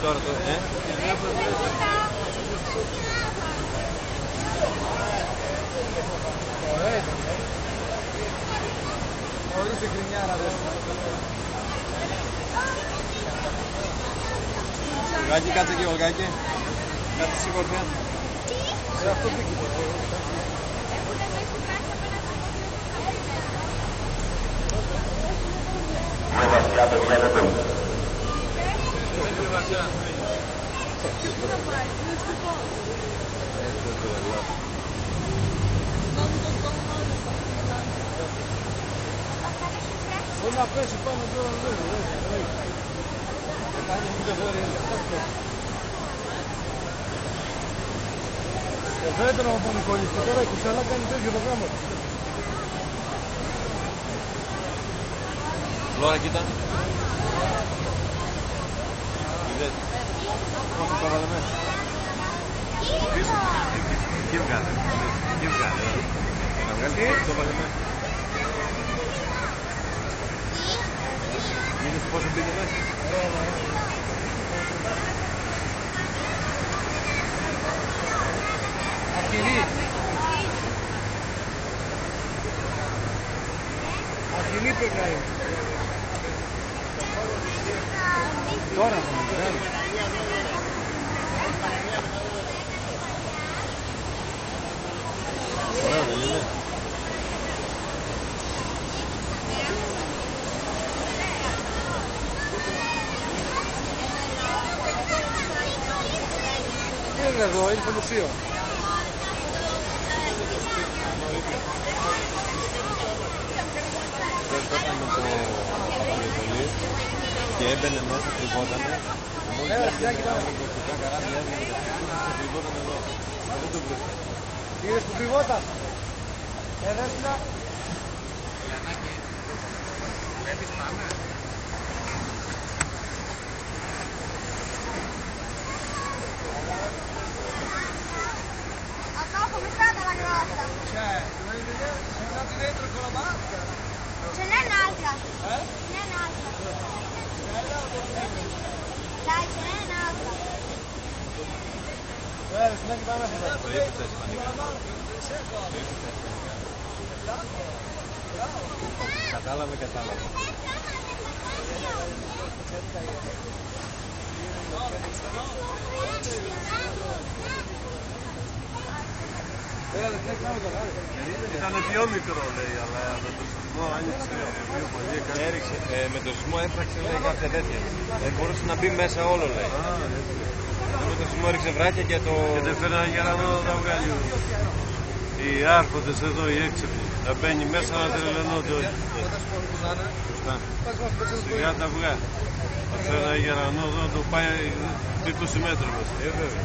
Τώρα το, Χωρίς την κρινιάρα δεν. Γάκι, κάτσε εκεί, Ολγάκι. Κάτσε εσύ κορφιά. Αυτό πήκε. Μπορεί να πέσει πάνω τώρα λίγο. Δεν ήταν από τον κολλήσει, τώρα η κουσέλα κάνει τέτοιο το γράμμα. Λόρα, κοίτα. Είδες. Όχι, το βάλε μέσα. Τι βγάλε. Τι βγάλε. Να βγάλει, το βάλε μέσα. Είδες πόσο μπήκε μέσα. Αρχινή. Αρχινή πρέπει να είναι. Τώρα θα με βγάλει. Ωραία, δεν είναι. Είναι εδώ, είναι στο μουσείο. Πέθανε το Απολυτολί και έμπαινε μέσα, κρυβότανε. Μόλις έφυγε τα κοστικά καράβια έβγαινε και κρυβόταν εδώ. Δεν το βρίσκω. Είδες που κρυβόταν. Δέσποινα. Λιανάκη, βλέπεις πάμε. Come stata la grotta? C'è, sei andati dentro con la barca? Ce n'è un'altra. Eh? Ce n'è un'altra. Bella o buona? Dai, ce n'è un'altra. Non è che vanno a fare. Το ήρθε ισπανικά. Κατάλαβε, κατάλαβε. Ήταν πιο μικρό λέει, αλλά με το σεισμό άνοιξε πιο πολύ. Έριξε, με το σεισμό έφραξε λέει κάποια τέτοια. Δεν μπορούσε να μπει μέσα όλο λέει. Με το σεισμό έριξε βράχια και το... Και δεν φέρνανε για να τα βγάλει. Οι άρχοντες εδώ, οι έξυπνοι, θα μπαίνει μέσα να τρελαινόνται όλοι. Σιγά τα βγάλει. Θα φέρνανε για να το πάει 20 μέτρα μέσα. Βέβαια.